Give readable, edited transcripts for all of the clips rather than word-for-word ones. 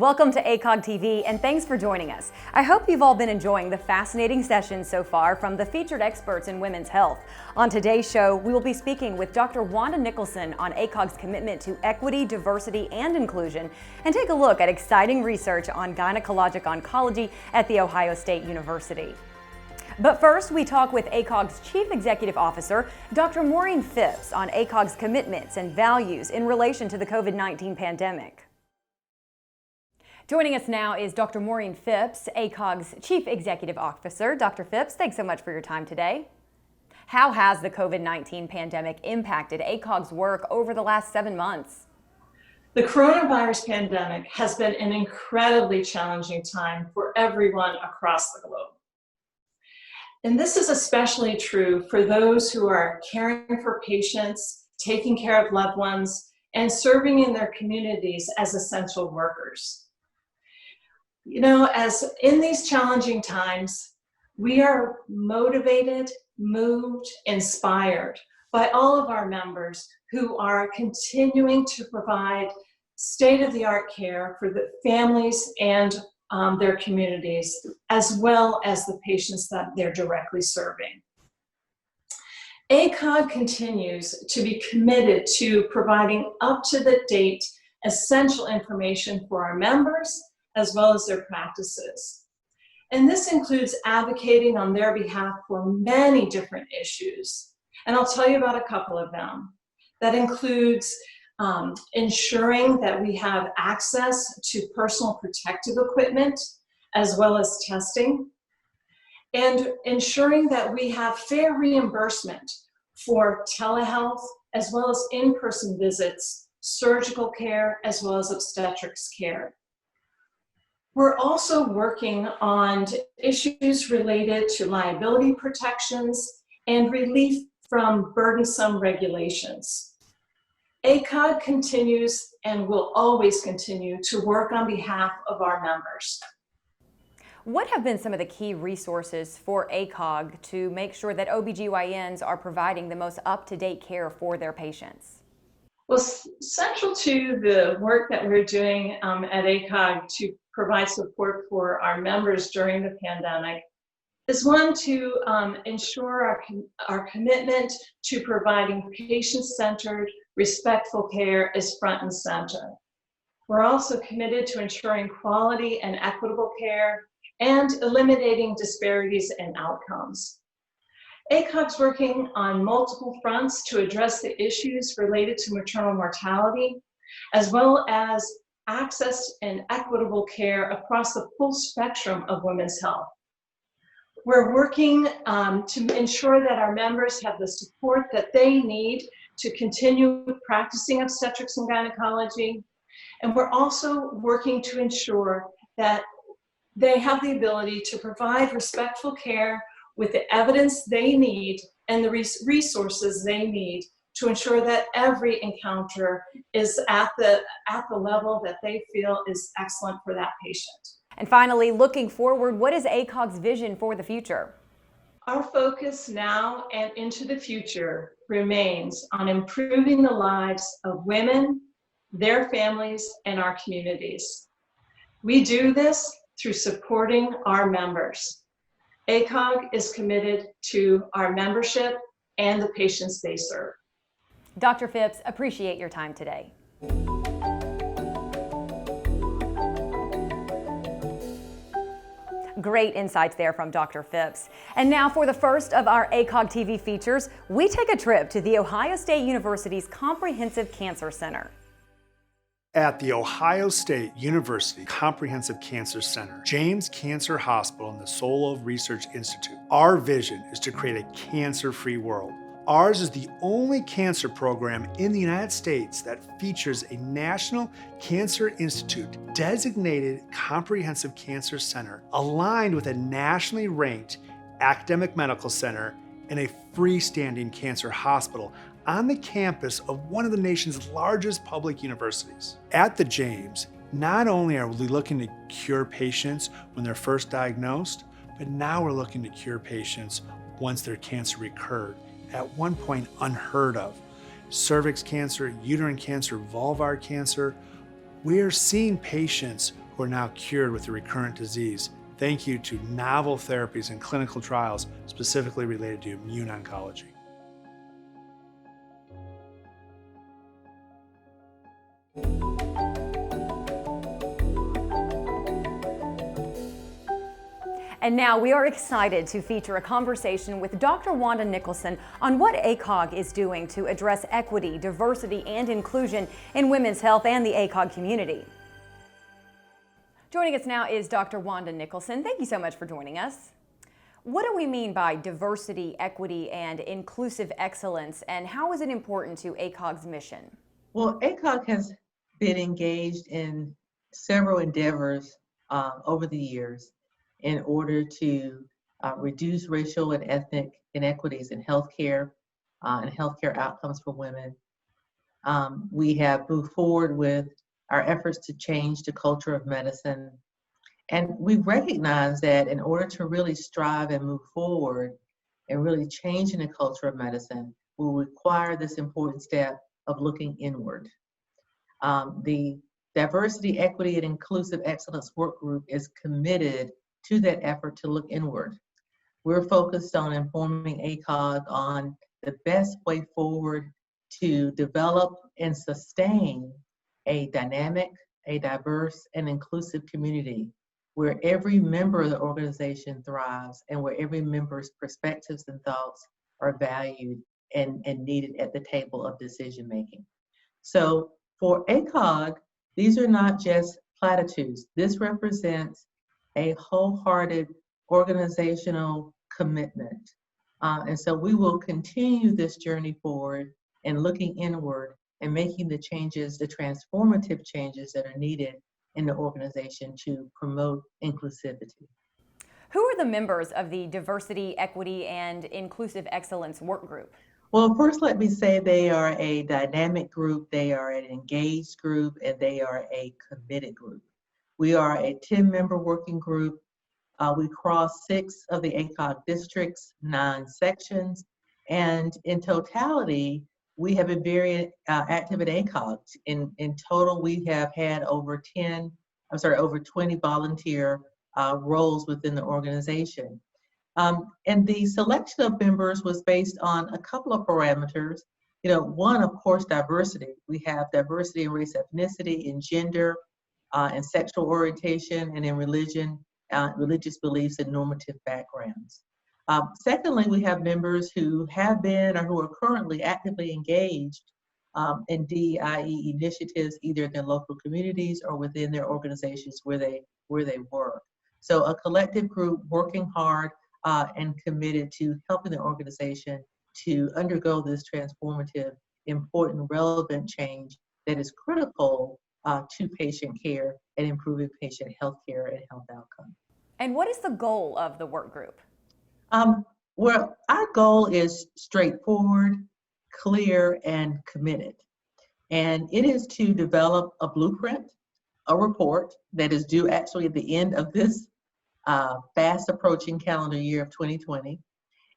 Welcome to ACOG TV, and thanks for joining us. I hope you've all been enjoying the fascinating sessions so far from the featured experts in women's health. On today's show, we will be speaking with Dr. Wanda Nichols on ACOG's commitment to equity, diversity, and inclusion, and take a look at exciting research on gynecologic oncology at The Ohio State University. But first, we talk with ACOG's Chief Executive Officer, Dr. Maureen Phipps, on ACOG's commitments and values in relation to the COVID-19 pandemic. Joining us now is Dr. Maureen Phipps, ACOG's Chief Executive Officer. Dr. Phipps, thanks so much for your time today. How has the COVID-19 pandemic impacted ACOG's work over the last 7 months? The coronavirus pandemic has been an incredibly challenging time for everyone across the globe. And this is especially true for those who are caring for patients, taking care of loved ones, and serving in their communities as essential workers. You know, as in these challenging times, we are motivated, moved, inspired by all of our members who are continuing to provide state-of-the-art care for the families and their communities, as well as the patients that they're directly serving. ACOG continues to be committed to providing up-to-the-date essential information for our members, as well as their practices. And this includes advocating on their behalf for many different issues. And I'll tell you about a couple of them. That includes ensuring that we have access to personal protective equipment, as well as testing, and ensuring that we have fair reimbursement for telehealth, as well as in-person visits, surgical care, as well as obstetrics care. We're also working on issues related to liability protections and relief from burdensome regulations. ACOG continues and will always continue to work on behalf of our members. What have been some of the key resources for ACOG to make sure that OBGYNs are providing the most up-to-date care for their patients? Well, central to the work that we're doing at ACOG to provide support for our members during the pandemic is one to ensure our commitment to providing patient-centered, respectful care is front and center. We're also committed to ensuring quality and equitable care and eliminating disparities in outcomes. ACOG's working on multiple fronts to address the issues related to maternal mortality, as well as access and equitable care across the full spectrum of women's health. We're working to ensure that our members have the support that they need to continue practicing obstetrics and gynecology. And we're also working to ensure that they have the ability to provide respectful care with the evidence they need and the resources they need to ensure that every encounter is at the level that they feel is excellent for that patient. And finally, looking forward, what is ACOG's vision for the future? Our focus now and into the future remains on improving the lives of women, their families, and our communities. We do this through supporting our members. ACOG is committed to our membership and the patients they serve. Dr. Phipps, appreciate your time today. Great insights there from Dr. Phipps. And now for the first of our ACOG TV features, we take a trip to The Ohio State University's Comprehensive Cancer Center. At The Ohio State University Comprehensive Cancer Center, James Cancer Hospital, and the Solo Research Institute, our vision is to create a cancer-free world. Ours is the only cancer program in the United States that features a National Cancer Institute designated comprehensive cancer center aligned with a nationally ranked academic medical center and a freestanding cancer hospital on the campus of one of the nation's largest public universities. At the James, not only are we looking to cure patients when they're first diagnosed, but now we're looking to cure patients once their cancer recurred, at one point unheard of. Cervix cancer, uterine cancer, vulvar cancer, we are seeing patients who who are now cured with a recurrent disease, thank you to novel therapies and clinical trials specifically related to immune oncology. And now we are excited to feature a conversation with Dr. Wanda Nicholson on what ACOG is doing to address equity, diversity, and inclusion in women's health and the ACOG community. Joining us now is Dr. Wanda Nicholson. Thank you so much for joining us. What do we mean by diversity, equity, and inclusive excellence, and how is it important to ACOG's mission? Well, ACOG has been engaged in several endeavors over the years in order to reduce racial and ethnic inequities in healthcare and healthcare outcomes for women. We have moved forward with our efforts to change the culture of medicine. And we recognize that in order to really strive and move forward and really change in the culture of medicine, will require this important step of looking inward. The Diversity, Equity, and Inclusive Excellence Work Group is committed to that effort to look inward. We're focused on informing ACOG on the best way forward to develop and sustain a dynamic, a diverse, and inclusive community where every member of the organization thrives and where every member's perspectives and thoughts are valued and needed at the table of decision making. So for ACOG, these are not just platitudes. This represents a wholehearted organizational commitment. And so we will continue this journey forward and looking inward and making the changes, the transformative changes that are needed in the organization to promote inclusivity. Who are the members of the Diversity, Equity, and Inclusive Excellence Work Group? Well, first let me say they are a dynamic group, they are an engaged group, and they are a committed group. We are a 10-member working group. We cross 6 of the ACOG districts, 9 sections, and in totality, we have been very active at ACOG. In total, we have had over 20 volunteer roles within the organization. And the selection of members was based on a couple of parameters. One, of course, diversity. We have diversity in race, ethnicity, in gender, and sexual orientation, and in religion, religious beliefs, and normative backgrounds. Secondly, we have members who have been or who are currently actively engaged in DEIE initiatives, either in their local communities or within their organizations where they work. So a collective group working hard and committed to helping the organization to undergo this transformative, important, relevant change that is critical to patient care and improving patient health care and health outcomes. And what is the goal of the work group? Well, our goal is straightforward, clear, and committed. And it is to develop a blueprint, a report that is due actually at the end of this fast approaching calendar year of 2020.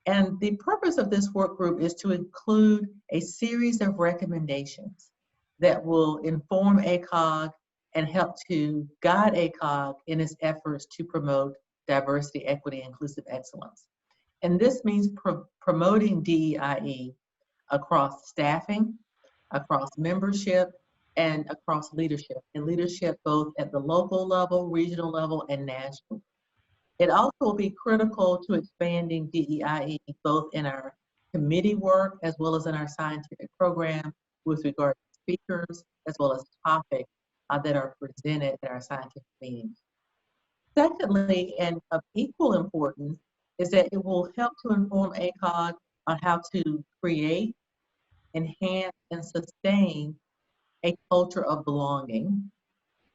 And the purpose of this work group is to include a series of recommendations that will inform ACOG and help to guide ACOG in its efforts to promote diversity, equity, and inclusive excellence. And this means promoting DEIE across staffing, across membership, and across leadership, and leadership both at the local level, regional level, and national. It also will be critical to expanding DEIE both in our committee work as well as in our scientific program with regard to speakers as well as topics that are presented at our scientific meetings. Secondly, and of equal importance, is that it will help to inform ACOG on how to create, enhance, and sustain a culture of belonging,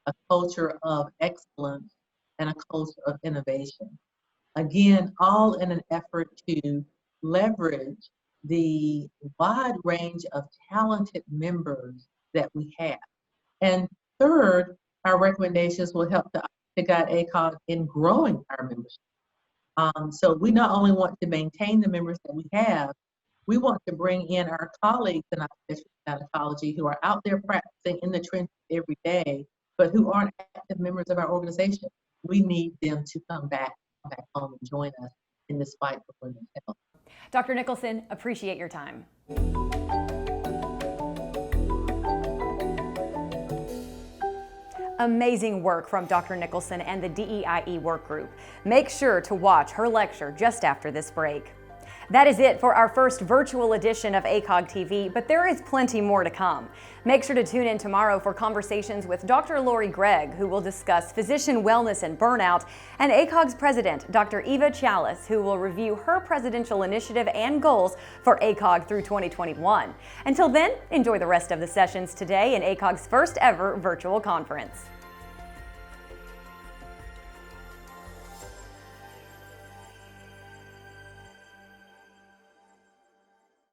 a culture of excellence, and a culture of innovation. Again, all in an effort to leverage the wide range of talented members that we have. And third, our recommendations will help to guide ACOG in growing our membership. So we not only want to maintain the members that we have, we want to bring in our colleagues in obstetrics and gynecology who are out there practicing in the trenches every day but who aren't active members of our organization, we need them to come back home and join us in this fight for women's health. Dr. Nicholson, appreciate your time. Amazing work from Dr. Nicholson and the DEIE work group. Make sure to watch her lecture just after this break. That is it for our first virtual edition of ACOG TV, but there is plenty more to come. Make sure to tune in tomorrow for conversations with Dr. Lori Gregg, who will discuss physician wellness and burnout, and ACOG's president, Dr. Eva Chalice, who will review her presidential initiative and goals for ACOG through 2021. Until then, enjoy the rest of the sessions today in ACOG's first ever virtual conference.